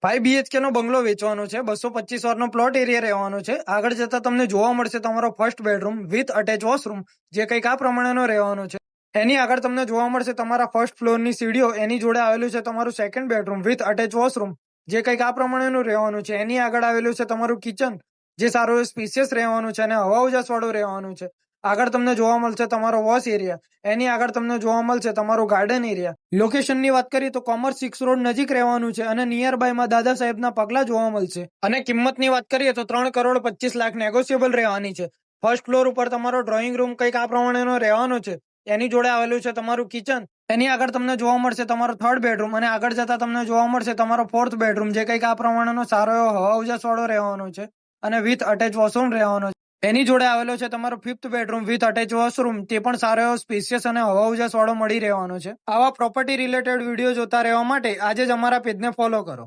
5 BHK નો બંગલો વેચવાનો છે. 225 નો plot area રહેવાનો છે. આગળ જતા તમને જોવા મળશે તમારો first bedroom with attach washroom, જે કંઈક આ પ્રમાણેનો રહેવાનો છે. એની આગળ તમને જોવા મળશે તમારા ફર્સ્ટ ફ્લોરની સીડીઓ. એની જોડે આવેલું છે તમારું second bedroom with attach washroom, જે કંઈક આ પ્રમાણેનું રહેવાનું છે. એની આગળ આવેલું છે તમારું કિચન, જે સારું સ્પેશિયસ રહેવાનું છે અને હવા ઉજાસ વાળું રહેવાનું છે. આગળ તમને જોવા મળશે તમારો વોશ એરિયા. એની આગળ તમને જોવા મળશે તમારો ગાર્ડન એરિયા. લોકેશનની વાત કરીએ તો કોમર્સ 6 રોડ નજીક રહેવાનું છે અને નિયર બાયમાં દાદા સાહેબના પગલા જોવા મળશે. અને કિંમતની વાત કરીએ તો 3,25,00,000 નેગોશિયેબલ રહેવાની છે. ફર્સ્ટ ફ્લોર ઉપર તમારો ડ્રોઈંગ રૂમ કંઈક આ પ્રમાણેનો રહેવાનો છે. એની જોડે આવેલું છે તમારું કિચન. એની આગળ તમને જોવા મળશે તમારો થર્ડ બેડરૂમ અને આગળ જતા તમને જોવા મળશે તમારો ફોર્થ બેડરૂમ, જે કંઈક આ પ્રમાણેનો સારો એવો હવા ઉજાસ વાળો રહેવાનો છે અને વિથ અટેચ વોશરૂમ રહેવાનો છે. એની જોડે આવેલો છે તમારો fifth bedroom with attach washroom, તે પણ સારો એવો સ્પેશિયસ અને હવા ઉજાસ વાળો મળી રહેવાનો છે. આવા પ્રોપર્ટી રિલેટેડ વિડીયો જોતા રહેવા માટે આજે જ અમારા પેજને ફોલો કરો.